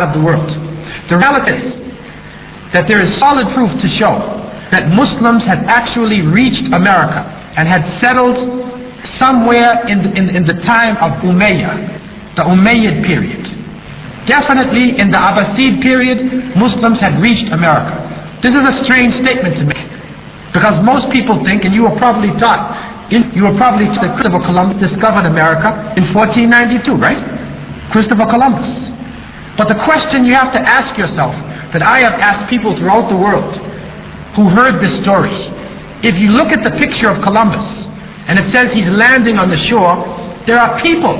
of the world. The reality is that there is solid proof to show that Muslims had actually reached America and had settled somewhere in the time of Umayyad, the Umayyad period. Definitely in the Abbasid period, Muslims had reached America. This is a strange statement to make, because most people think, and you were probably taught that Christopher Columbus discovered America in 1492, right? Christopher Columbus. But the question you have to ask yourself, that I have asked people throughout the world who heard this story, if you look at the picture of Columbus, and it says he's landing on the shore, there are people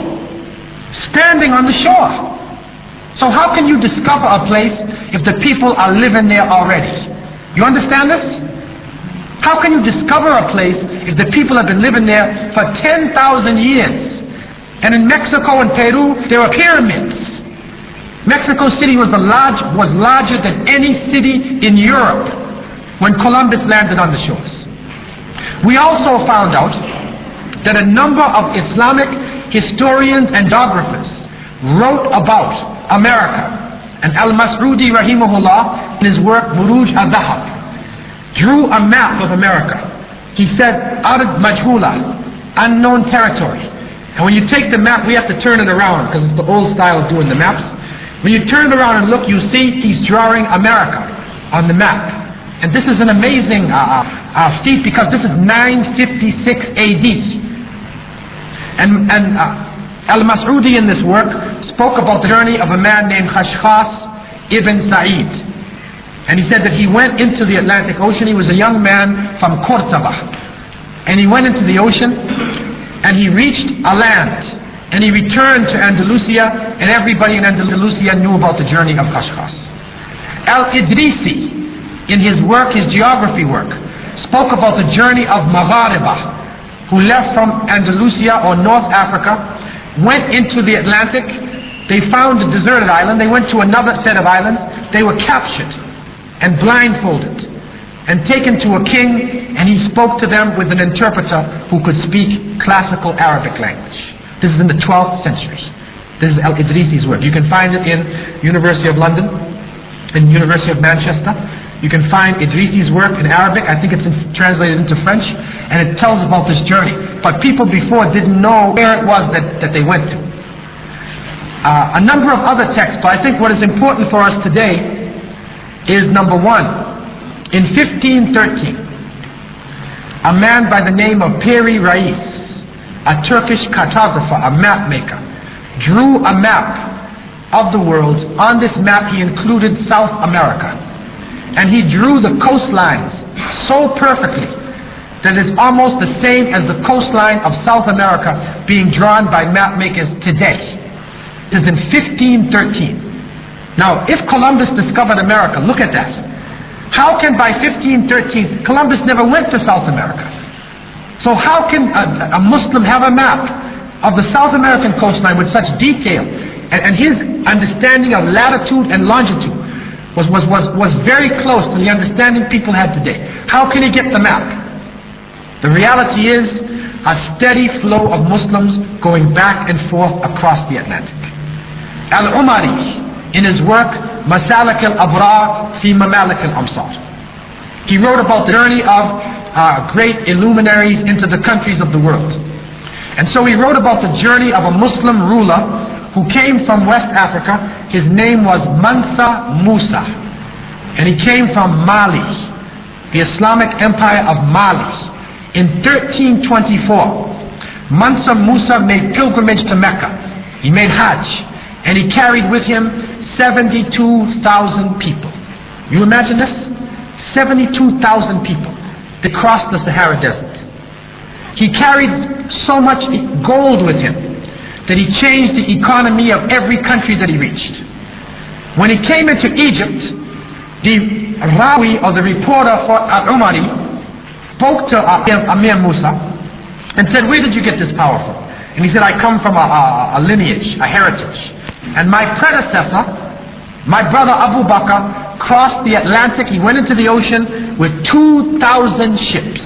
standing on the shore. So how can you discover a place if the people are living there already? You understand this? How can you discover a place if the people have been living there for 10,000 years? And in Mexico and Peru, there were pyramids. Mexico City was larger than any city in Europe when Columbus landed on the shores. We also found out that a number of Islamic historians and geographers wrote about America. And Al-Mas'udi rahimahullah, in his work Muruj al-Dhahab, drew a map of America. He said, Ard Majhula, unknown territory. And when you take the map, we have to turn it around because it's the old style of doing the maps. When you turn it around and look, you see he's drawing America on the map. And this is an amazing feat, because this is 956 AD. And Al-Mas'udi in this work spoke about the journey of a man named Khashkhas ibn Sa'id. And he said that he went into the Atlantic Ocean. He was a young man from Cordoba. And he went into the ocean and he reached a land. And he returned to Andalusia, and everybody in Andalusia knew about the journey of Khashkhas. Al-Idrisi, in his work, his geography work, spoke about the journey of Maghariba, who left from Andalusia or North Africa, went into the Atlantic. They found a deserted island. They went to another set of islands. They were captured and blindfolded and taken to a king, and he spoke to them with an interpreter who could speak classical Arabic language. This is in the 12th century. This is Al-Idrisi's work. You can find it in University of London, in University of Manchester. You can find Idrisi's work in Arabic. I think it's translated into French, and it tells about this journey. But people before didn't know where it was that they went to. A number of other texts, but I think what is important for us today is, number one, in 1513, a man by the name of Piri Reis, a Turkish cartographer, a map maker, drew a map of the world. On this map he included South America, and he drew the coastlines so perfectly that it's almost the same as the coastline of South America being drawn by map makers today. It is in 1513. Now, if Columbus discovered America, look at that. How can by 1513, Columbus never went to South America? So how can a Muslim have a map of the South American coastline with such detail? And his understanding of latitude and longitude was very close to the understanding people have today. How can he get the map? The reality is a steady flow of Muslims going back and forth across the Atlantic. Al-Umari, in his work Masalik al-Abrar fi Mamalik al-Amsar, he wrote about the journey of great illuminaries into the countries of the world. And so he wrote about the journey of a Muslim ruler who came from West Africa. His name was Mansa Musa, and he came from Mali, the Islamic Empire of Mali. In 1324, Mansa Musa made pilgrimage to Mecca. He made Hajj, and he carried with him 72,000 people. You imagine this? 72,000 people. They crossed the Sahara Desert. He carried so much gold with him that he changed the economy of every country that he reached. When he came into Egypt, the Rawi, or the reporter for Al-Umari, spoke to Amir Musa and said, "Where did you get this power from?" And he said, "I come from a lineage, a heritage. And my predecessor, my brother Abu Bakr, crossed the Atlantic. He went into the ocean with 2,000 ships,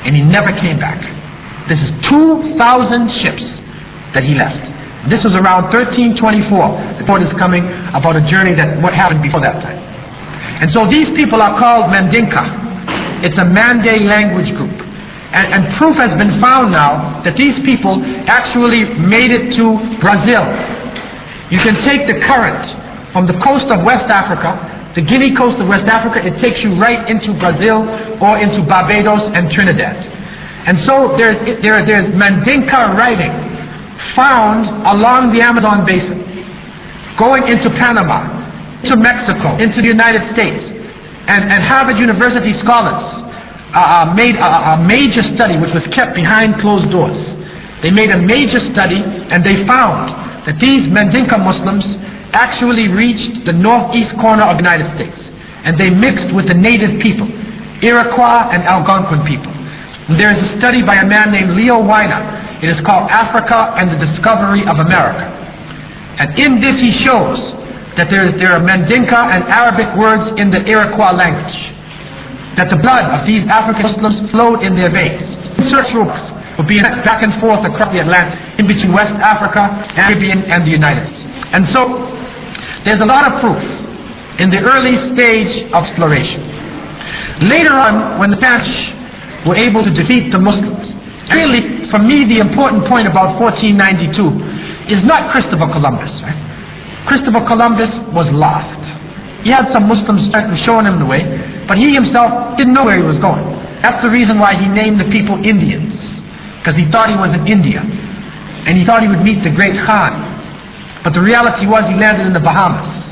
and he never came back." This is 2,000 ships that he left. This was around 1324. The report is coming about a journey that what happened before that time. And so these people are called Mandinka. It's a Mande language group. And proof has been found now that these people actually made it to Brazil. You can take the current from the coast of West Africa, the Guinea coast of West Africa, it takes you right into Brazil or into Barbados and Trinidad. And so there's Mandinka writing found along the Amazon basin, going into Panama, to Mexico, into the United States. And Harvard University scholars made a major study which was kept behind closed doors. They made a major study and they found that these Mandinka Muslims actually reached the northeast corner of the United States, and they mixed with the native people, Iroquois and Algonquin people. And there is a study by a man named Leo Weiner. It is called Africa and the Discovery of America. And in this he shows that there are Mandinka and Arabic words in the Iroquois language, that the blood of these African Muslims flowed in their veins. Search routes would be back and forth across the Atlantic, in between West Africa, Caribbean, and the United States. And so there's a lot of proof in the early stage of exploration. Later on, when the Spanish were able to defeat the Muslims, really, for me, the important point about 1492 is not Christopher Columbus. Right? Christopher Columbus was lost. He had some Muslims showing him the way, but he himself didn't know where he was going. That's the reason why he named the people Indians, because he thought he was in India, and he thought he would meet the great Khan. But the reality was he landed in the Bahamas.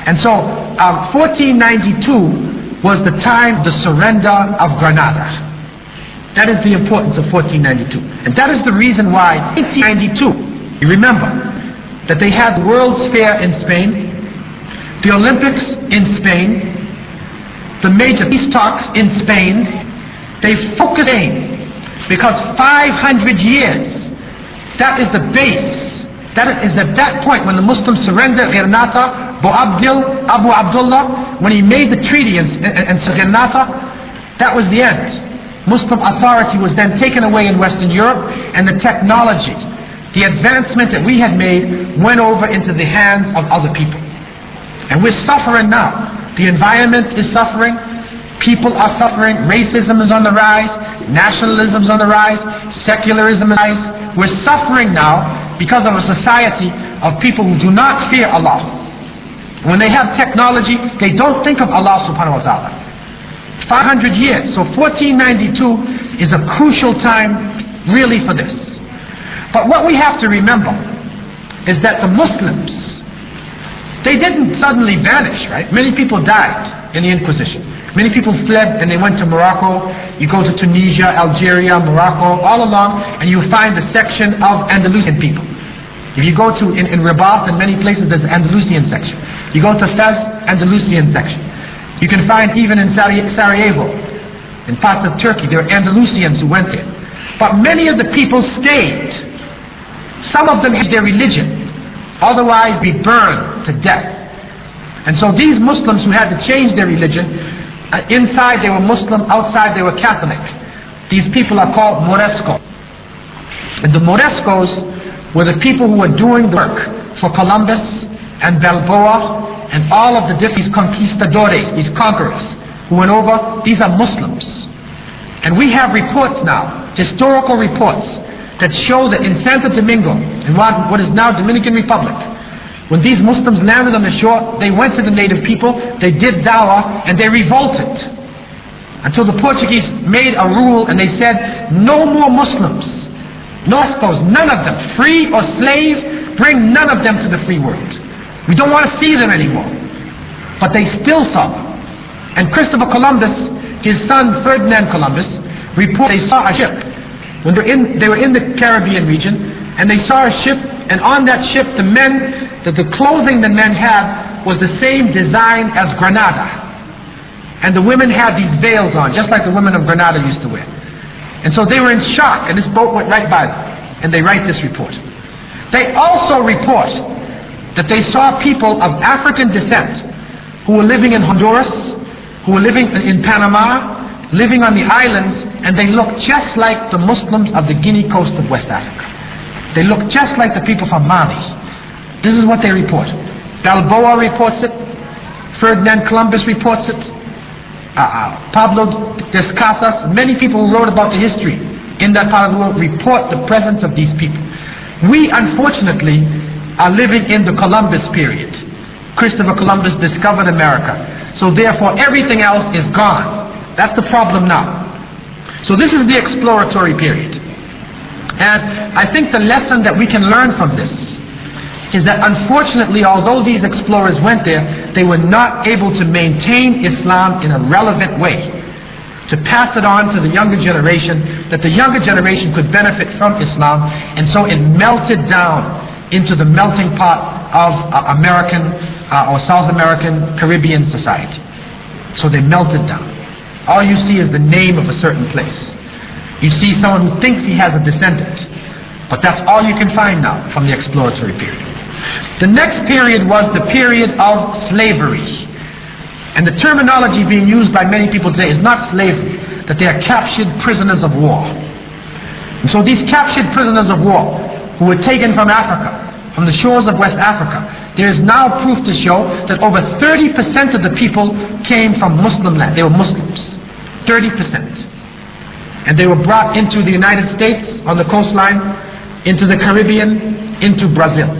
And so 1492 was the time of the surrender of Granada. That is the importance of 1492. And that is the reason why 1892, you remember, that they had the World's Fair in Spain, the Olympics in Spain, the major peace talks in Spain. They focused Spain because 500 years, that is the base. That is at that point when the Muslims surrendered Granada, Abu Abdullah, when he made the treaty in Granada, that was the end. Muslim authority was then taken away in Western Europe, and the technology, the advancement that we had made went over into the hands of other people. And we're suffering now. The environment is suffering, people are suffering, racism is on the rise, nationalism is on the rise, secularism is on the rise. We're suffering now because of a society of people who do not fear Allah. When they have technology, they don't think of Allah subhanahu wa ta'ala. 500 years, so 1492 is a crucial time really for this. But what we have to remember is that the Muslims, they didn't suddenly vanish, right? Many people died in the Inquisition. Many people fled and they went to Morocco. You go to Tunisia, Algeria, Morocco, all along, and you find the section of Andalusian people. If you go to, in Rabat and many places, there's an Andalusian section. You go to Fez, Andalusian section. You can find even in Sarajevo, in parts of Turkey, there are Andalusians who went there. But many of the people stayed. Some of them had their religion, otherwise be burned to death. And so these Muslims who had to change their religion, inside they were Muslim, outside they were Catholic. These people are called Moresco. And the Morescos were the people who were doing the work for Columbus and Balboa and all of the different conquistadores, these conquerors who went over. These are Muslims. And we have reports now, historical reports, that show that in Santo Domingo, in what is now Dominican Republic, when these Muslims landed on the shore, they went to the native people, they did dawah, and they revolted. Until the Portuguese made a rule and they said, no more Muslims, no Morescos, none of them, free or slave, bring none of them to the free world. We don't want to see them anymore. But they still saw them. And Christopher Columbus, his son Ferdinand Columbus, reported they saw a ship. When they were in the Caribbean region, and they saw a ship, and on that ship the clothing the men had was the same design as Granada. And the women had these veils on, just like the women of Granada used to wear. And so they were in shock, and this boat went right by them, and they write this report. They also report that they saw people of African descent who were living in Honduras, who were living in Panama, living on the islands, and they looked just like the Muslims of the Guinea coast of West Africa. They look just like the people from Mali. This is what they report. Balboa reports it. Ferdinand Columbus reports it. Pablo Descalzas, many people who wrote about the history in that part of the world report the presence of these people. We unfortunately are living in the Columbus period. Christopher Columbus discovered America. So therefore everything else is gone. That's the problem now. So this is the exploratory period. And I think the lesson that we can learn from this is that unfortunately, although these explorers went there, they were not able to maintain Islam in a relevant way, to pass it on to the younger generation, that the younger generation could benefit from Islam, and so it melted down into the melting pot of American or South American Caribbean society. So they melted down. All you see is the name of a certain place. You see someone who thinks he has a descendant, but that's all you can find now from the exploratory period. The next period was the period of slavery. And the terminology being used by many people today is not slavery, that they are captured prisoners of war. And so these captured prisoners of war who were taken from Africa, from the shores of West Africa, there is now proof to show that over 30% of the people came from Muslim land. They were Muslims. 30%. And they were brought into the United States on the coastline, into the Caribbean, into Brazil.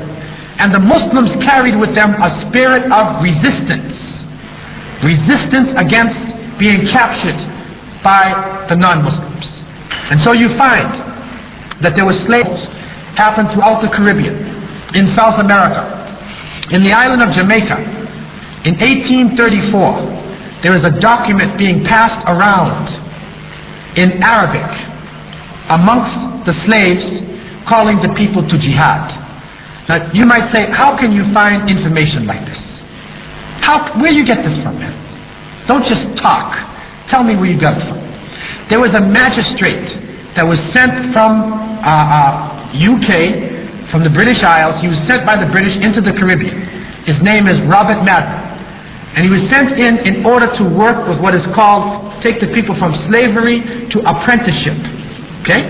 And the Muslims carried with them a spirit of resistance. Resistance against being captured by the non-Muslims. And so you find that there were slaves happened throughout the Caribbean, in South America, in the island of Jamaica. In 1834, there is a document being passed around in Arabic amongst the slaves calling the people to jihad. Now you might say, how can you find information like this? Where you get this from, man? Don't just talk. Tell me where you got it from. There was a magistrate that was sent from UK, from the British Isles. He was sent by the British into the Caribbean. His name is Robert Madden. And he was sent in order to work with what is called, take the people from slavery to apprenticeship. Okay?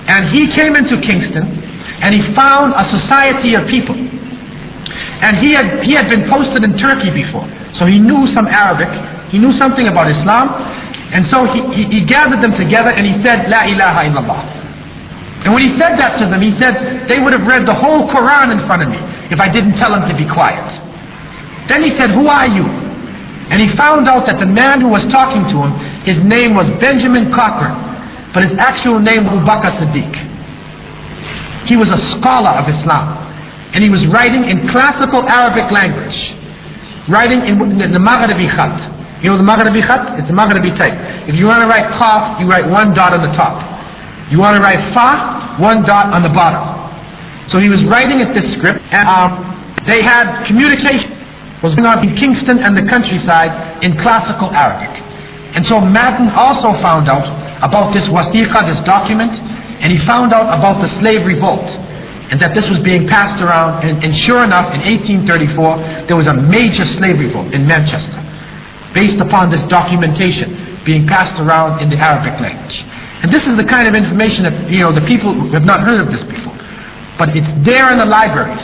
And he came into Kingston, and he found a society of people. And he had been posted in Turkey before, so he knew some Arabic, he knew something about Islam, and so he gathered them together and he said, La ilaha illallah. And when he said that to them, he said, they would have read the whole Quran in front of me if I didn't tell them to be quiet. Then he said, who are you? And he found out that the man who was talking to him, his name was Benjamin Cochran, but his actual name was Abu Bakr Siddiq. He was a scholar of Islam, and he was writing in classical Arabic language, writing in the Maghribi Khat. You know the Maghribi Khat? It's the Maghribi type. If you want to write Qaf, you write one dot on the top. You want to write Fa, one dot on the bottom. So he was writing at this script, and they had communication was going on in Kingston and the countryside in classical Arabic. And so Madden also found out about this wathiqa, this document, and he found out about the slave revolt, and that this was being passed around, and sure enough, in 1834, there was a major slave revolt in Manchester, based upon this documentation being passed around in the Arabic language. And this is the kind of information that, the people have not heard of this before. But it's there in the libraries,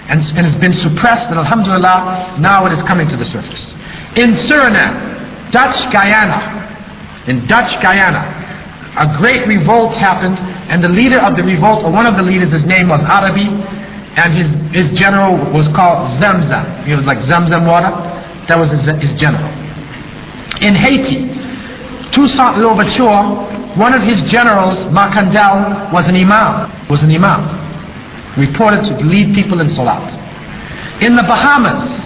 and it's been suppressed, and alhamdulillah, now it is coming to the surface. In Suriname, in Dutch Guyana, a great revolt happened, and the leader of the revolt, or one of the leaders, his name was Arabi, and his general was called Zamzam. He was like Zamzam water. That was his general. In Haiti, Toussaint Louverture, one of his generals, Macandal, was an imam, reported to lead people in Salat. In the Bahamas,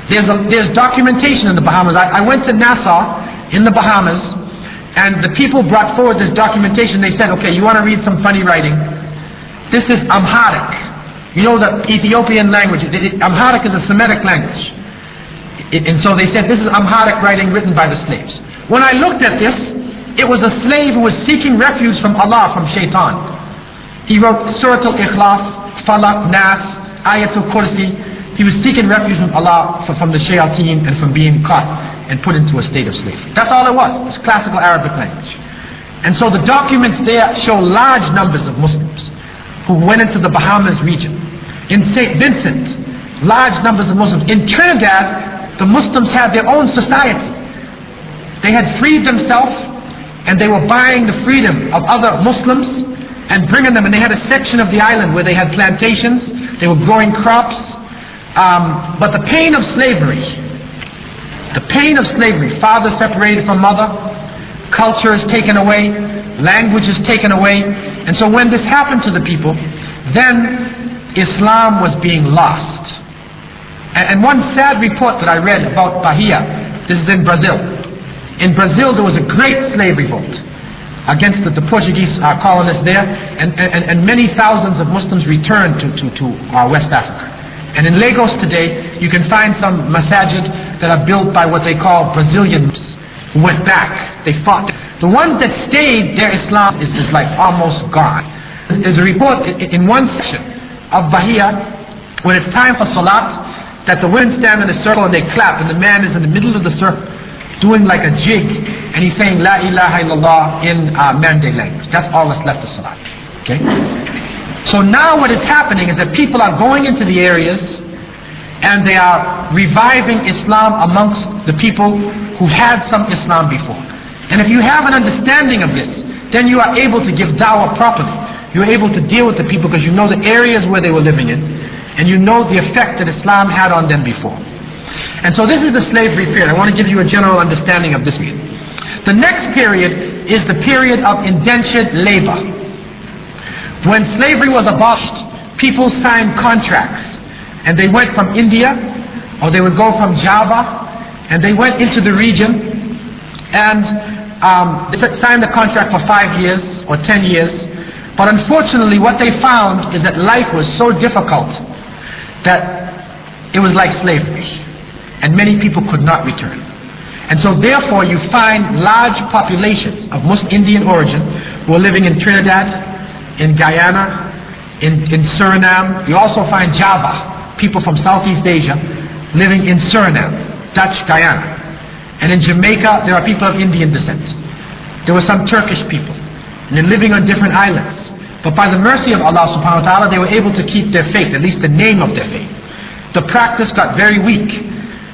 there's documentation in the Bahamas. I went to Nassau in the Bahamas, and the people brought forward this documentation. They said, okay, you want to read some funny writing? This is Amharic. You know the Ethiopian language. Amharic is a Semitic language. And so they said, this is Amharic writing written by the slaves. When I looked at this, it was a slave who was seeking refuge from Allah, from Shaitan. He wrote Surat al-Ikhlas, Falaq, Nas, Ayatul Kursi. He was seeking refuge from Allah, from the shayateen, and from being caught and put into a state of slavery. That's all it was. It's classical Arabic language. And so the documents there show large numbers of Muslims. who went into the Bahamas region. In St. Vincent, large numbers of Muslims. In Trinidad, the Muslims had their own society. They had freed themselves, and they were buying the freedom of other Muslims and bringing them, and they had a section of the island where they had plantations, they were growing crops, but the pain of slavery, father separated from mother, culture is taken away, language is taken away, and so when this happened to the people, then Islam was being lost. And one sad report that I read about Bahia, this is in Brazil. In Brazil there was a great slave revolt against the Portuguese colonists there, and many thousands of Muslims returned to West Africa. And in Lagos today, you can find some masajid that are built by what they call Brazilians who went back, they fought. The ones that stayed, their Islam is like almost gone. There's a report in one section of Bahia, when it's time for Salat, that the women stand in a circle and they clap, and the man is in the middle of the circle doing like a jig, and he's saying La ilaha illallah in Mande language. That's all that's left of Salat. Okay? So now what is happening is that people are going into the areas and they are reviving Islam amongst the people who had some Islam before. And if you have an understanding of this, then you are able to give dawah properly. You're able to deal with the people because you know the areas where they were living in, and you know the effect that Islam had on them before. And so this is the slavery period. I want to give you a general understanding of this period. The next period is the period of indentured labor. When slavery was abolished, people signed contracts, and they went from India, or they would go from Java, and they went into the region, and they signed the contract for 5 years or 10 years. But unfortunately, what they found is that life was so difficult that it was like slavery, and many people could not return. And so therefore you find large populations of Muslim Indian origin who are living in Trinidad, in Guyana, in Suriname. You also find Java, people from Southeast Asia living in Suriname, Dutch Guyana. And in Jamaica there are people of Indian descent. There were some Turkish people, and they're living on different islands. But by the mercy of Allah subhanahu wa ta'ala, they were able to keep their faith, at least the name of their faith. The practice got very weak,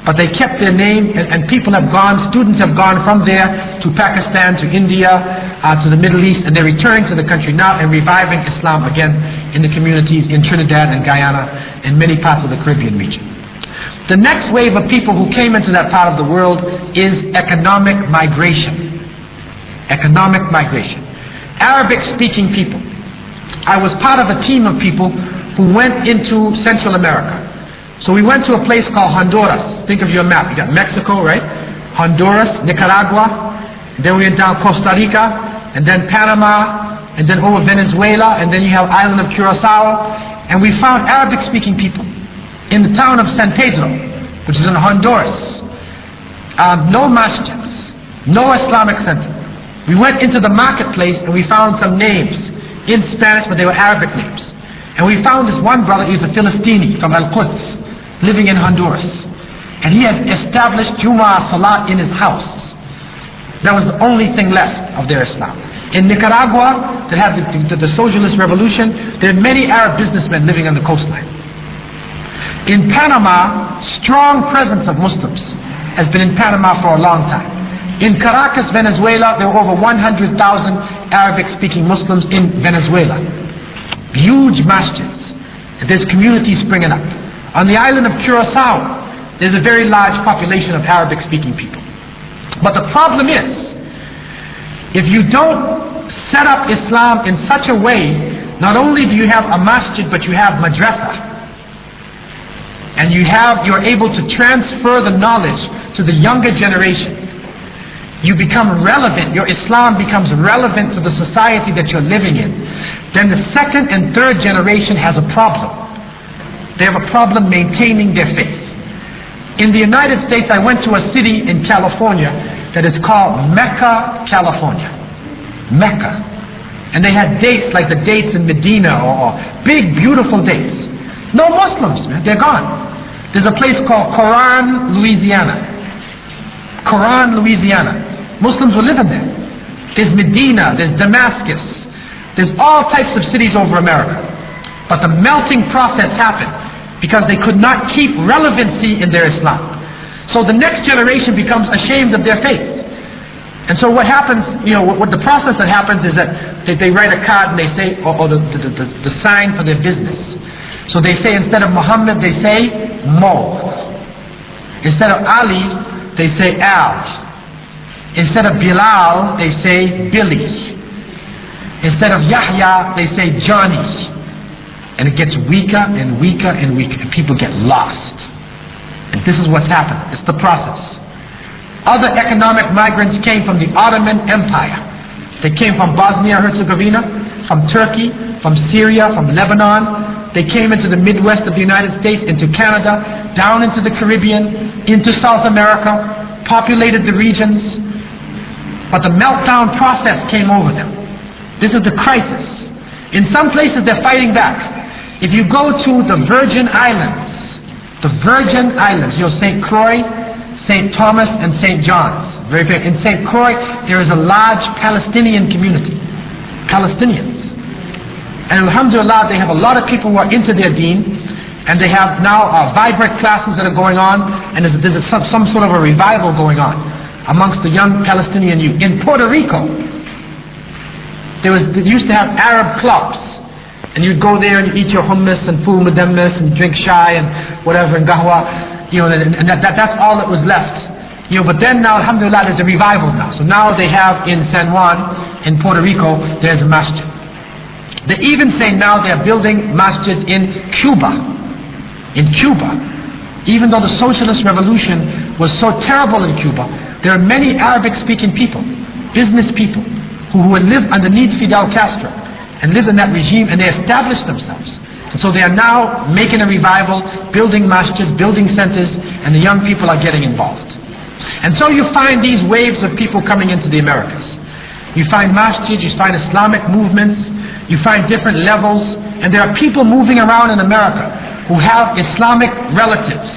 but they kept their name, and people have gone, students have gone from there to Pakistan, to India, to the Middle East, and they're returning to the country now and reviving Islam again in the communities in Trinidad and Guyana and many parts of the Caribbean region. The next wave of people who came into that part of the world is economic migration. Economic migration. Arabic-speaking people. I was part of a team of people who went into Central America. So we went to a place called Honduras. Think of your map. You got Mexico, right? Honduras, Nicaragua, then we went down Costa Rica, and then Panama, and then over Venezuela, and then you have island of Curacao. And we found Arabic-speaking people in the town of San Pedro, which is in Honduras. No masjids, no Islamic center. We went into the marketplace and we found some names in Spanish, but they were Arabic names. And we found this one brother, he's a Philistini from Al-Quds, living in Honduras. And he has established Jumu'ah Salat in his house. That was the only thing left of their Islam. In Nicaragua, that had the socialist revolution, there are many Arab businessmen living on the coastline. In Panama, strong presence of Muslims has been in Panama for a long time. In Caracas, Venezuela, there were over 100,000 Arabic-speaking Muslims in Venezuela. Huge masjids. There's communities springing up. On the island of Curacao, there's a very large population of Arabic-speaking people. But the problem is, if you don't set up Islam in such a way, not only do you have a masjid, but you have madrasa. And you're able to transfer the knowledge to the younger generation. You become relevant, your Islam becomes relevant to the society that you're living in. Then the second and third generation has a problem. They have a problem maintaining their faith. In the United States, I went to a city in California that is called Mecca, California. Mecca. And they had dates like the dates in Medina, or big, beautiful dates. No Muslims, man, they're gone. There's a place called Quran, Louisiana. Quran, Louisiana. Muslims were living there. There's Medina, there's Damascus, there's all types of cities over America. But the melting process happened because they could not keep relevancy in their Islam. So the next generation becomes ashamed of their faith. And so what happens, what the process that happens is that they write a card and they say, or the sign for their business. So they say, instead of Muhammad, they say Mo. Instead of Ali, they say Al. Instead of Bilal, they say Billy. Instead of Yahya, they say Johnny. And it gets weaker and weaker and weaker, and people get lost. And this is what's happened. It's the process. Other economic migrants came from the Ottoman Empire. They came from Bosnia-Herzegovina, from Turkey, from Syria, from Lebanon. They came into the Midwest of the United States, into Canada, down into the Caribbean, into South America, populated the regions. But the meltdown process came over them. This is the crisis. In some places they're fighting back. If you go to the Virgin Islands, St. Croix, St. Thomas, and St. John's. Very fair. In St. Croix, there is a large Palestinian community. Palestinians. And alhamdulillah, they have a lot of people who are into their deen, and they have now vibrant classes that are going on, and there's some sort of a revival going on amongst the young Palestinian youth. In Puerto Rico, they used to have Arab clubs, and you'd go there and you eat your hummus and food mudammis and drink shai and whatever and gahwa, and that's all that was left. But then now, alhamdulillah, there's a revival now. So now they have in San Juan, in Puerto Rico, there's a masjid. They even say now they're building masjids in Cuba. In Cuba, even though the socialist revolution was so terrible in Cuba, there are many Arabic-speaking people, business people, who had lived underneath Fidel Castro and lived in that regime, and they established themselves. And so they are now making a revival, building masjids, building centers, and the young people are getting involved. And so you find these waves of people coming into the Americas. You find masjids, you find Islamic movements, you find different levels, and there are people moving around in America who have Islamic relatives.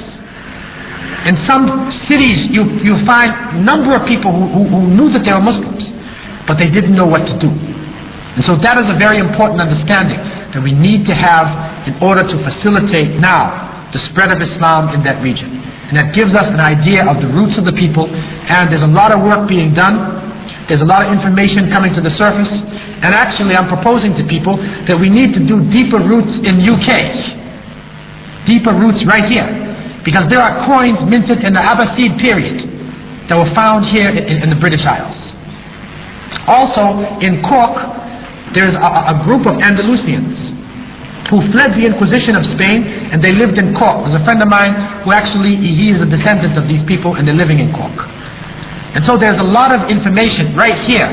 In some cities you find a number of people who knew that they were Muslims, but they didn't know what to do. And so that is a very important understanding that we need to have in order to facilitate now the spread of Islam in that region. And that gives us an idea of the roots of the people, and there's a lot of work being done. There's a lot of information coming to the surface, and actually I'm proposing to people that we need to do deeper roots in UK. Deeper roots right here, because there are coins minted in the Abbasid period that were found here in the British Isles. Also in Cork, there's a group of Andalusians who fled the Inquisition of Spain, and they lived in Cork. There's a friend of mine who actually, he is a descendant of these people, and they're living in Cork. And so there's a lot of information right here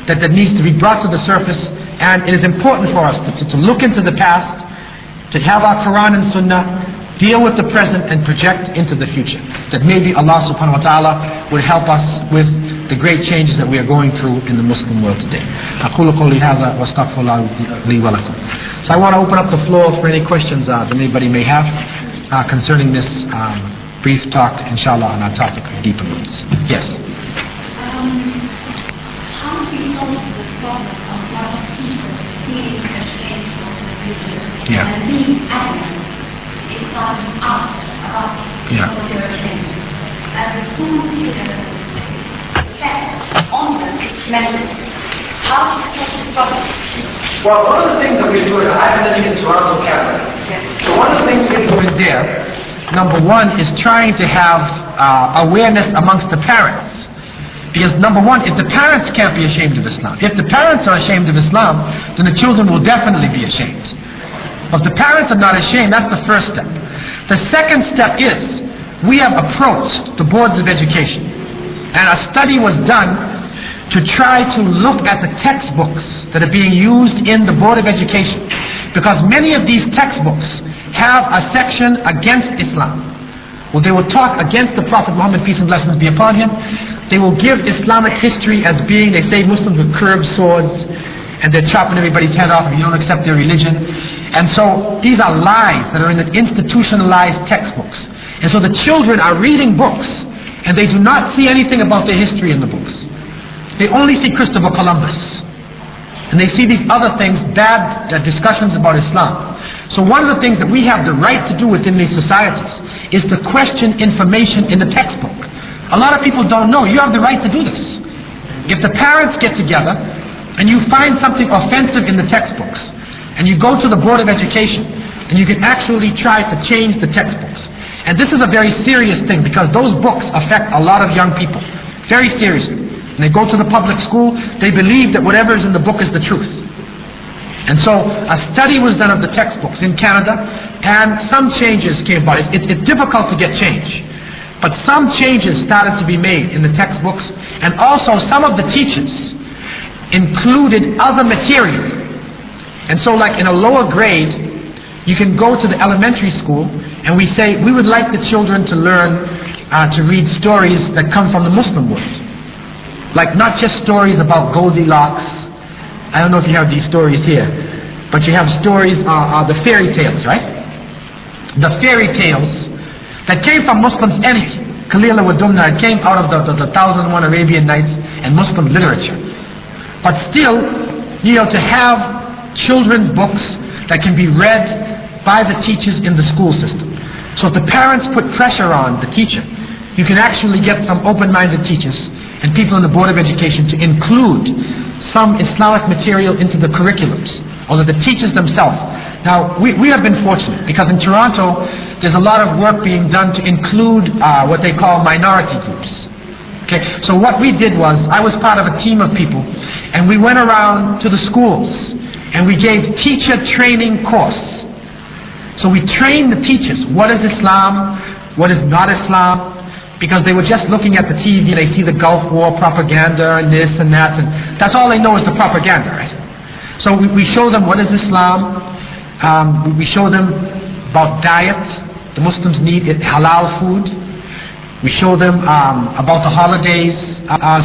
that needs to be brought to the surface, and it is important for us to look into the past, to have our Quran and Sunnah, deal with the present, and project into the future. That maybe Allah subhanahu wa ta'ala will help us with the great changes that we are going through in the Muslim world today. أقول قولي هذا وأستغفر الله لي ولكم. So I want to open up the floor for any questions that anybody may have concerning this brief talk, inshallah, on our topic of deeper roots. Yes? How do you solve the problem of a lot of people feeling ashamed of the religion and being adamant in starting out about what they're ashamed of? As a full effect on them is mentioned. How to solve the problem? Well, one of the things that we're doing, I've been living in Toronto, Canada. So one of the things we're doing there, number one, is trying to have awareness amongst the parents. Because number one, if the parents can't be ashamed of Islam, if the parents are ashamed of Islam, then the children will definitely be ashamed. But if the parents are not ashamed, that's the first step. The second step is, we have approached the boards of education, and a study was done to try to look at the textbooks that are being used in the Board of Education, because many of these textbooks have a section against Islam. Well, they will talk against the Prophet Muhammad, peace and blessings be upon him. They will give Islamic history as being, they say Muslims with curved swords, and they're chopping everybody's head off if you don't accept their religion. And so these are lies that are in the institutionalized textbooks. And so the children are reading books, and they do not see anything about their history in the books. They only see Christopher Columbus. And they see these other things, bad discussions about Islam. So one of the things that we have the right to do within these societies is to question information in the textbook. A lot of people don't know. You have the right to do this. If the parents get together and you find something offensive in the textbooks, and you go to the Board of Education, and you can actually try to change the textbooks. And this is a very serious thing, because those books affect a lot of young people, very seriously. And they go to the public school, they believe that whatever is in the book is the truth. And so a study was done of the textbooks in Canada, and some changes came about. It's difficult to get change, but some changes started to be made in the textbooks, and also some of the teachers included other material. And so like in a lower grade, you can go to the elementary school and we say, we would like the children to learn to read stories that come from the Muslim world. Like not just stories about Goldilocks. I don't know if you have these stories here, but you have stories, the fairy tales, right? The fairy tales that came from Muslims anyway. Kalila wa Dumna, it came out of the 1001 Arabian Nights and Muslim literature. But still, to have children's books that can be read by the teachers in the school system. So if the parents put pressure on the teacher, you can actually get some open-minded teachers and people in the Board of Education to include some Islamic material into the curriculums, or that the teachers themselves. Now, we have been fortunate, because in Toronto, there's a lot of work being done to include what they call minority groups. Okay, so what we did was, I was part of a team of people, and we went around to the schools, and we gave teacher training courses. So we trained the teachers. What is Islam? What is not Islam? Because they were just looking at the TV, they see the Gulf War propaganda and this and that, and that's all they know is the propaganda, right? So we show them what is Islam. We show them about diet. The Muslims need halal food. We show them about the holidays.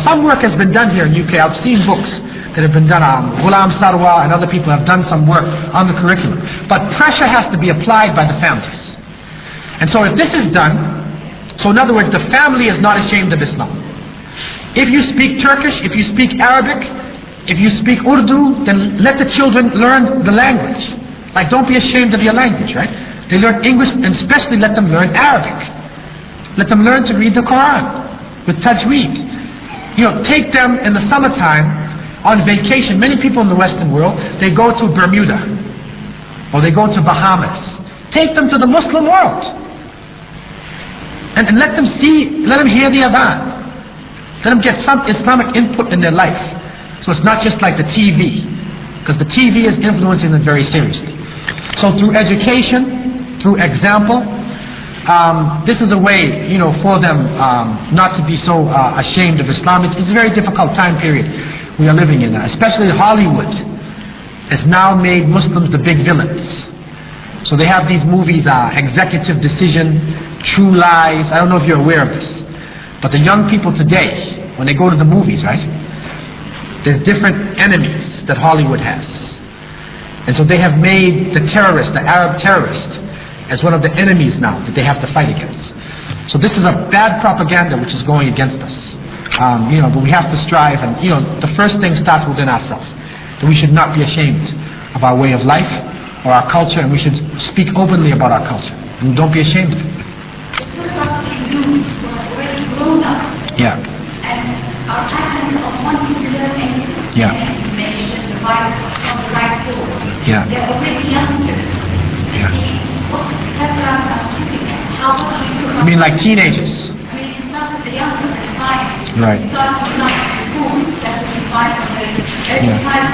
Some work has been done here in UK. I've seen books that have been done. Ghulam Sarwa and other people have done some work on the curriculum. But pressure has to be applied by the families. And so if this is done, so in other words, the family is not ashamed of Islam. If you speak Turkish, if you speak Arabic, if you speak Urdu, then let the children learn the language. Like, don't be ashamed of your language, right? They learn English, and especially let them learn Arabic. Let them learn to read the Quran with tajweed. Take them in the summertime on vacation. Many people in the Western world, they go to Bermuda or they go to Bahamas. Take them to the Muslim world and let them see, let them hear the adhan. Let them get some Islamic input in their life. So it's not just like the TV, because the TV is influencing them very seriously. So through education, through example, this is a way, for them not to be so ashamed of Islam. It's a very difficult time period we are living in, especially Hollywood has now made Muslims the big villains. So they have these movies, Executive Decision, True Lies. I don't know if you're aware of this, but the young people today, when they go to the movies, right, there's different enemies that Hollywood has. And so they have made the terrorist, the Arab terrorist, as one of the enemies now that they have to fight against. So this is a bad propaganda which is going against us. But we have to strive, and the first thing starts within ourselves. That we should not be ashamed of our way of life or our culture, and we should speak openly about our culture. And don't be ashamed of it. Yeah. And our pattern of wanting to learn anything, information, the right of the right source. Yeah. They're already youngsters. Yeah. That's what I'm thinking. How do you I mean, like teenagers. I mean, it's not that the youngsters are fine. Right. It's not the school that will be fine for them. Every time,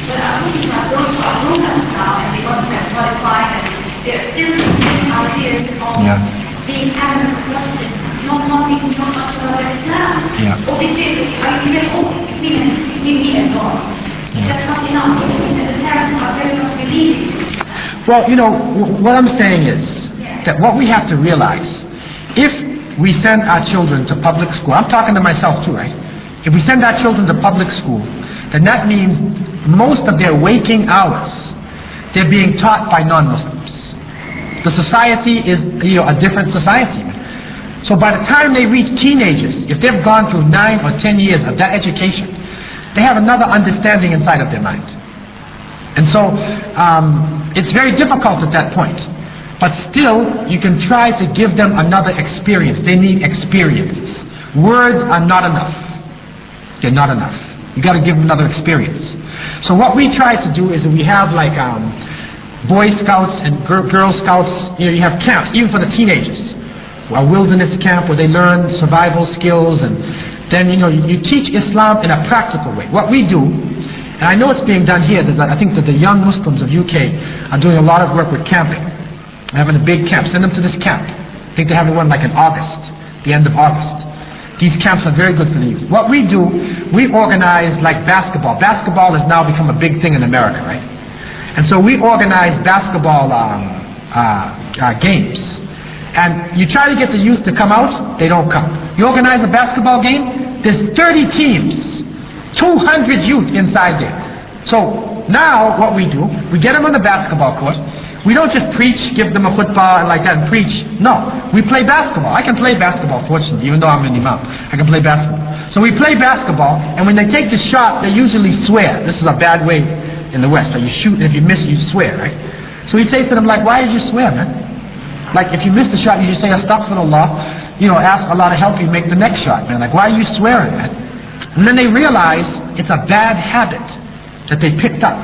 but I'm thinking about those who are grown up now and they want to get qualified and they're still thinking ideas of being having a question, not wanting to know much about Islam. Yeah. Or they say, are you very old? Give me a God. That's not enough. And the parents are very much believing. Well, what I'm saying is that what we have to realize, if we send our children to public school, I'm talking to myself too, right? If we send our children to public school, then that means most of their waking hours, they're being taught by non-Muslims. The society is, a different society. So by the time they reach teenagers, if they've gone through 9 or 10 years of that education, they have another understanding inside of their mind. And so it's very difficult at that point. But still, you can try to give them another experience. They need experiences. Words are not enough. They're not enough. You got to give them another experience. So what we try to do is that we have like Boy Scouts and Girl Scouts. You have camps, even for the teenagers. A wilderness camp where they learn survival skills, and then you teach Islam in a practical way. What we do, and I know it's being done here. I think that the young Muslims of UK are doing a lot of work with camping. They're having a big camp. Send them to this camp. I think they're having one like in August, the end of August. These camps are very good for the youth. What we do, we organize like basketball. Basketball has now become a big thing in America, right? And so we organize basketball games. And you try to get the youth to come out, they don't come. You organize a basketball game, there's 30 teams, 200 youth inside there. So now what we do, we get them on the basketball court. We don't just preach, give them a football and like that and preach. No, we play basketball. I can play basketball, fortunately, even though I'm an imam. I can play basketball. So we play basketball, and when they take the shot, they usually swear. This is a bad way in the West. Right? You shoot, and if you miss, you swear, right? So we say to them, like, why did you swear, man? Like, if you miss the shot, you just say, astaghfirullah, ask Allah to help you make the next shot, man. Like, why are you swearing, man? And then they realize it's a bad habit that they picked up,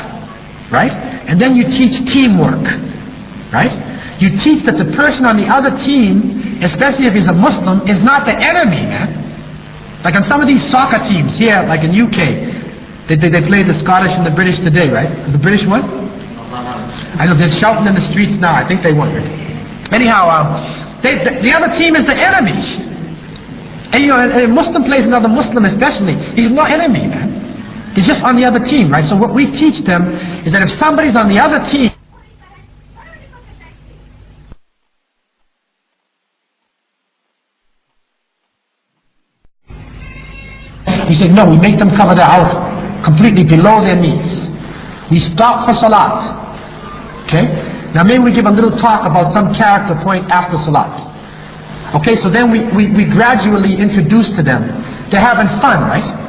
right? And then you teach teamwork, right? You teach that the person on the other team, especially if he's a Muslim, is not the enemy, man. Like on some of these soccer teams here, like in UK, they play the Scottish and the British today, right? Is the British won? I know they're shouting in the streets now. I think they won. Anyhow, the other team is the enemy. And a Muslim plays another Muslim especially. He's no enemy, man. He's just on the other team, right? So what we teach them is that if somebody's on the other team, we say, no, we make them cover their awrah completely below their knees. We stop for salat. Okay? Now maybe we give a little talk about some character point after salat. Okay, so then we gradually introduce to them. They're having fun, right?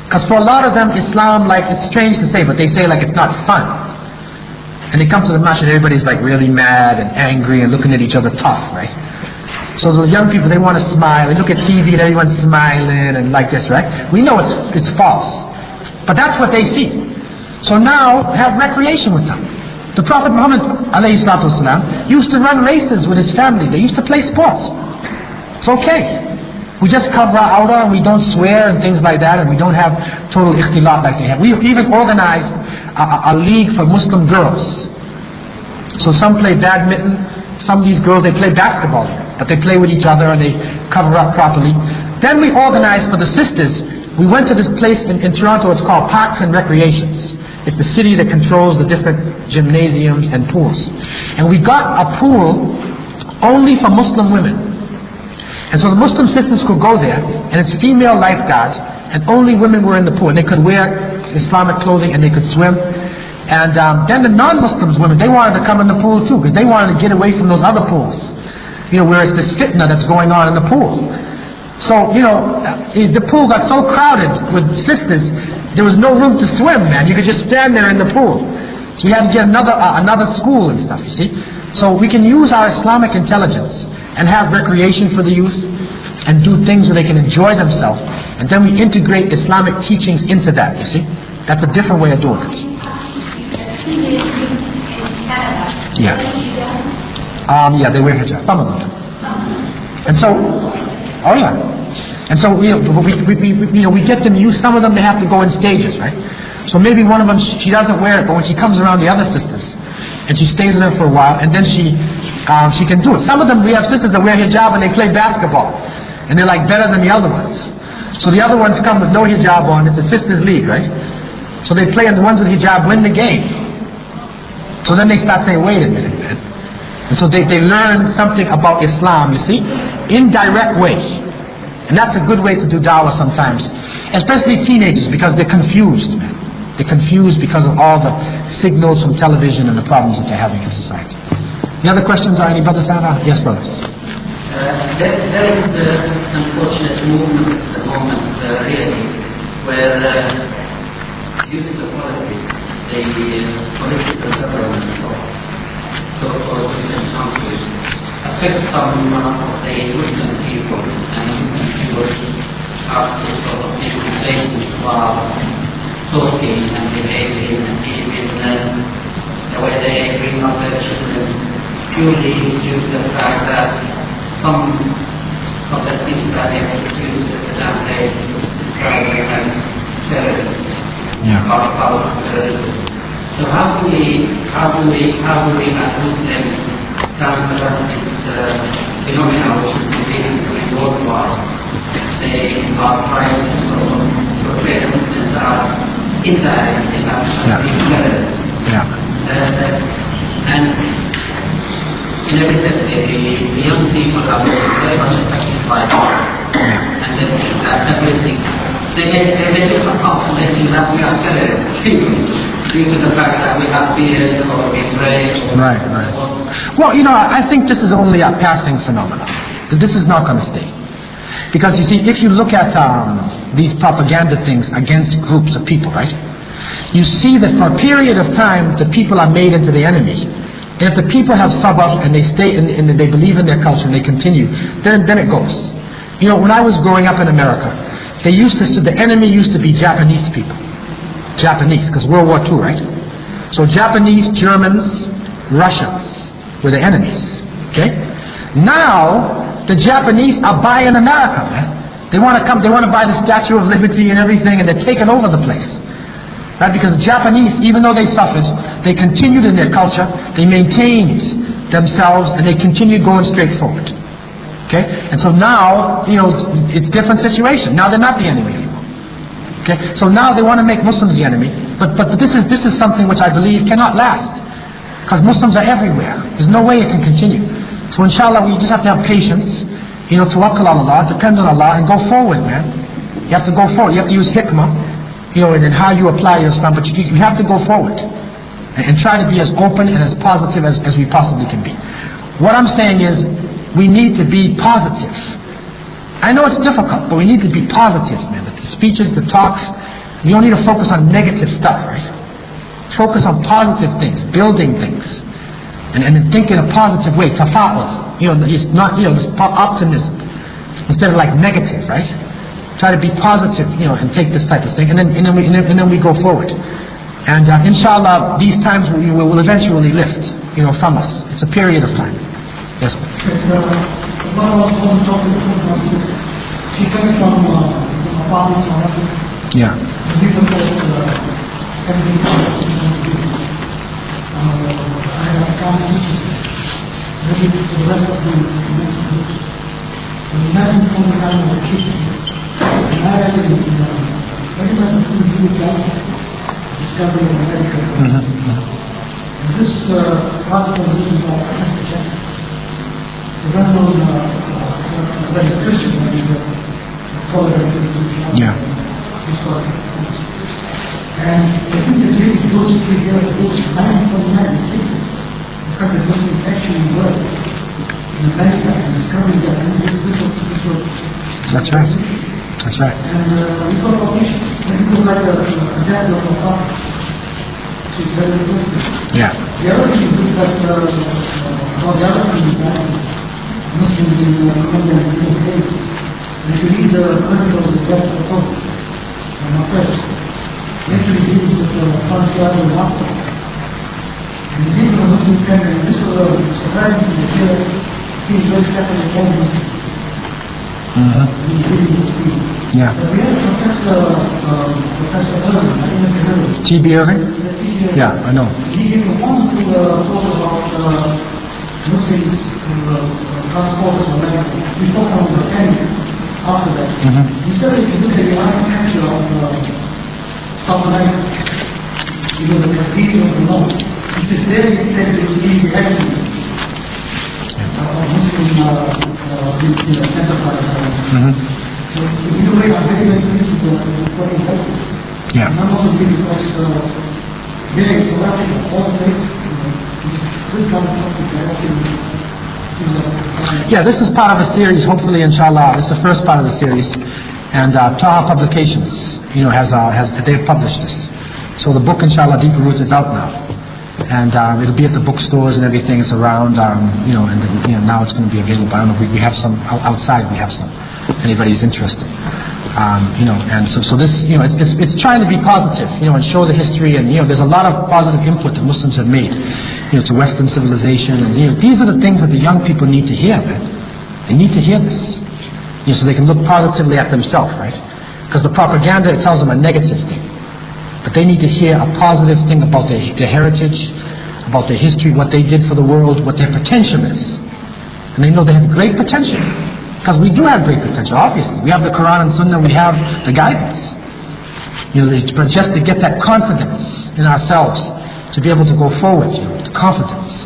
Because for a lot of them, Islam, like, it's strange to say, but they say like it's not fun. And they come to the masjid and everybody's like really mad and angry and looking at each other tough, right? So the young people, they want to smile. They look at TV and everyone's smiling and like this, right? We know it's false. But that's what they see. So now, have recreation with them. The Prophet Muhammad ﷺ used to run races with his family. They used to play sports. It's okay. We just cover our awrah and we don't swear and things like that, and we don't have total ikhtilat like they have. We even organized a league for Muslim girls. So some play badminton, some of these girls, they play basketball, but they play with each other and they cover up properly. Then we organized for the sisters. We went to this place in Toronto, it's called Parks and Recreations. It's the city that controls the different gymnasiums and pools. And we got a pool only for Muslim women. And so the Muslim sisters could go there, and it's female lifeguards, and only women were in the pool. And they could wear Islamic clothing and they could swim. And then the non-Muslims women, they wanted to come in the pool too, because they wanted to get away from those other pools. Where it's this fitna that's going on in the pool. So, the pool got so crowded with sisters, there was no room to swim, man. You could just stand there in the pool. So we had to get another school and stuff, you see. So we can use our Islamic intelligence and have recreation for the youth and do things where they can enjoy themselves. And then we integrate Islamic teachings into that, you see. That's a different way of doing it. Yeah. Yeah, they wear hijab. Some of them. And so, oh yeah. And so, we get them used. Some of them, they have to go in stages, right? So maybe one of them, she doesn't wear it, but when she comes around the other sisters, and she stays there for a while, and then she can do it. Some of them, we have sisters that wear hijab and they play basketball, and they're like better than the other ones. So the other ones come with no hijab on. It's a sisters league, right? So they play, and the ones with hijab win the game. So then they start saying, wait a minute, man. And so they learn something about Islam, you see, indirect ways. And that's a good way to do dawah sometimes, especially teenagers, because they're confused, man. They're confused because of all the signals from television and the problems that they're having in society. Any other questions? Any brother Sarah? Yes, brother. There is an unfortunate movement at the moment, really, where youth equality the political government of so-called different countries affect some of the Muslim people, and Muslim people have to sort of take places while talking and behaving and even the way they bring up their children, purely due to the fact that some of the things that they introduced at the time they describe them as terrorists. So how do we as Muslims counter this phenomena which is beginning to be worldwide? They are trying to sort of portray Muslims as indirect in terrorists. And inevitably the young people are very much affected by that, and they think that everything. They may look up and they think that we are terrorists due to the fact that we have beard or we pray. Right. Well, I think this is only a passing phenomenon. This is not going to stay. Because you see, if you look at these propaganda things against groups of people, right? You see that for a period of time, the people are made into the enemy. And if the people have sabr and they stay and they believe in their culture and they continue, then it goes. When I was growing up in America, the enemy used to be Japanese people. Japanese, because World War II, right? So Japanese, Germans, Russians were the enemies. Okay? Now, the Japanese are buying America, man. They want to come, they want to buy the Statue of Liberty and everything, and they're taking over the place. Right? Because the Japanese, even though they suffered, they continued in their culture, they maintained themselves, and they continued going straight forward. Okay? And so now, it's a different situation. Now they're not the enemy anymore. Okay? So now they want to make Muslims the enemy, but this is something which I believe cannot last. Because Muslims are everywhere. There's no way it can continue. So inshallah, we just have to have patience, tawakkul on Allah, depend on Allah, and go forward, man. You have to go forward. You have to use hikmah, and then how you apply your Islam, but you have to go forward. And try to be as open and as positive as we possibly can be. What I'm saying is, we need to be positive. I know it's difficult, but we need to be positive, man. The speeches, the talks, you don't need to focus on negative stuff, right? Focus on positive things, building things. And think in a positive way, tafa'ul. It's not, just optimism. Instead of like negative, right? Try to be positive, and take this type of thing, and then we go forward. And inshallah, these times will eventually lift, from us. It's a period of time. Yes. She came from apartments or nothing. Yeah. People everything I have found teachers. Maybe it's the rest of the imagine from the time of the kids. And I really, very much to do with that discovery of America. And this article is written by Professor Jackson. It's a well-known very Christian scholar of Yeah. And I think that really goes to the year of 1946, because it was actually work in America and discovering that this was That's right. That's right. and we got published, and it was like a death of a thought. It's very interesting. Yeah. The other thing is that the other thing is that Muslims in Colombia and the States, and if you read the articles of death of thought, and my first, actually deals with Santiago and Halaqa. And these are the Muslim family, and this was surprising to hear he's very Catholic Muslim. Yeah. But we had Professor Irving, I don't know if you heard of him. T.B. Irving? Yeah, I know. He gave a wonderful talk about Muslims transported to America. We talked about the penny after that. He said if you look at the architecture of South America, the cathedral of the north, it is very said to see the evidence of Muslim enterprise. So in a way, I'm very pleased with what he does. Yeah. And I'm also really because very selective all places, this kind of topic that actually Yeah, this is part of a series, hopefully, inshallah. This is the first part of the series. And Taha Publications, they've published this. So the book, inshallah, Deeper Roots, is out now. And it'll be at the bookstores and everything. It's around, you know, and now it's going to be available. I don't know, we have some outside. We have some. If anybody's interested, you know. And so this, you know, it's trying to be positive, you know, and show the history. And you know, there's a lot of positive input that Muslims have made, you know, to Western civilization. And you know, these are the things that the young people need to hear, man. They need to hear this, you know, so they can look positively at themselves, right? Because the propaganda, it tells them a negative thing. But they need to hear a positive thing about their heritage, about their history, what they did for the world, what their potential is. And they know they have great potential. Because we do have great potential, obviously. We have the Quran and Sunnah, we have the guidance. You know, it's just to get that confidence in ourselves, to be able to go forward, you know, the confidence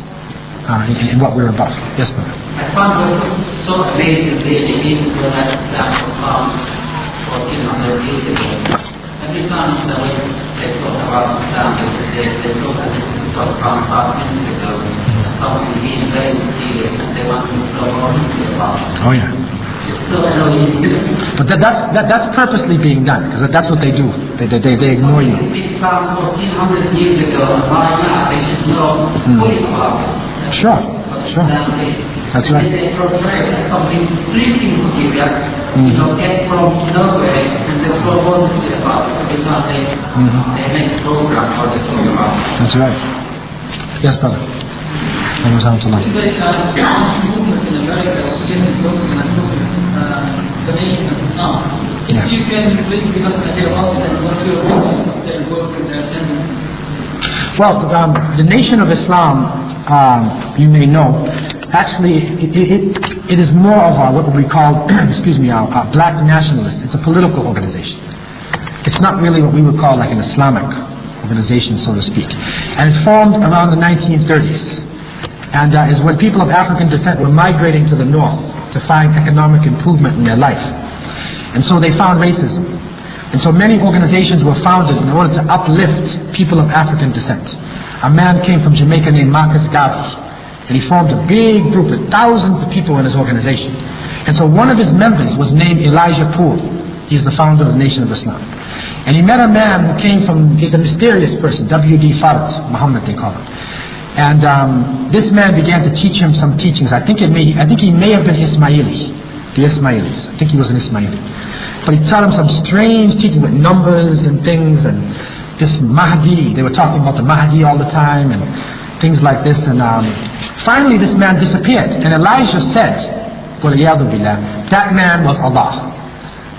in what we're about. Yes, brother. I found it so amazing people that found 1400 years ago. Every time they talk about Islam, they talk as if it's from 5 minutes ago. Something being very serious, and they want to know more history about it. Oh yeah. But that's purposely being done, because that's what they do. They ignore you. It's from 1400 years ago, and why not? They just know fully about it. Sure. That's right. They portray something fleeting serious, you know, get from nowhere, and they so wonderfully about it because they make programs for the program. That's right. Yes, brother. Very movement in America was getting closer and closer the nation of Islam. If you can please give us an idea about that, what's your opinion of their work and their attendance? Well, the Nation of Islam, you may know, actually it is more of what we call, excuse me, a black nationalist. It's a political organization. It's not really what we would call like an Islamic organization, so to speak. And it formed around the 1930s. And is when people of African descent were migrating to the north to find economic improvement in their life. And so they found racism. And so many organizations were founded in order to uplift people of African descent. A man came from Jamaica named Marcus Garvey, and he formed a big group with thousands of people in his organization. And so one of his members was named Elijah Poole. He's the founder of the Nation of Islam. And he met a man who came from, he's a mysterious person, W.D. Farad, Muhammad they call him. And this man began to teach him some teachings. I think he may have been Ismaili, the Ismailis. I think he was an Ismaili. But he taught him some strange teachings with numbers and things, and this Mahdi, they were talking about the Mahdi all the time, and things like this. And finally this man disappeared. And Elijah said, that man was Allah.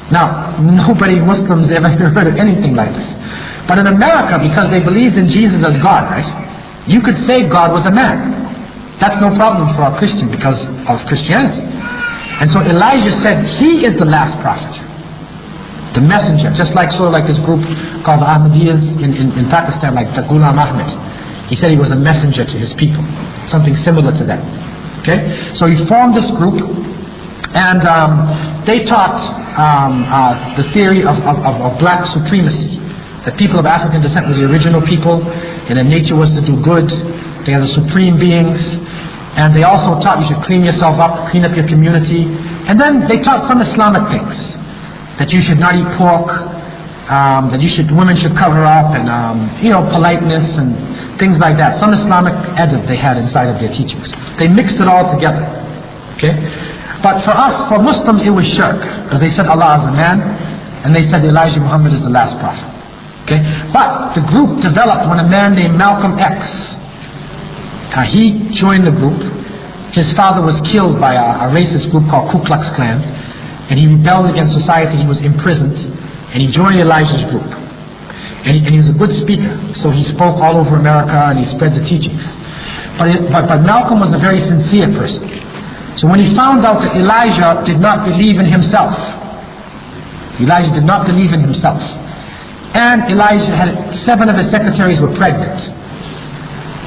Now, nobody Muslims ever heard of anything like this. But in America, because they believed in Jesus as God, right? You could say God was a man. That's no problem for a Christian because of Christianity. And so Elijah said he is the last prophet, the messenger, just like sort of like this group called the Ahmadiyyas in Pakistan, like the Ghulam Ahmed. He said he was a messenger to his people, something similar to that. Okay, so he formed this group, and they taught the theory of black supremacy. That people of African descent were the original people, and their nature was to do good. They are the supreme beings. And they also taught you should clean yourself up, clean up your community. And then they taught some Islamic things. That you should not eat pork, that women should cover up, and you know, politeness and things like that. Some Islamic adab they had inside of their teachings. They mixed it all together. Okay? But for us, for Muslims, it was shirk. Because they said Allah is a man, and they said Elijah Muhammad is the last prophet. Okay? But the group developed when a man named Malcolm X, he joined the group. His father was killed by a racist group called Ku Klux Klan, and he rebelled against society. He was imprisoned, and he joined Elijah's group. And he was a good speaker, so he spoke all over America and he spread the teachings. But Malcolm was a very sincere person. So when he found out that Elijah did not believe in himself, Elijah did not believe in himself, and Elijah had 7 of his secretaries were pregnant.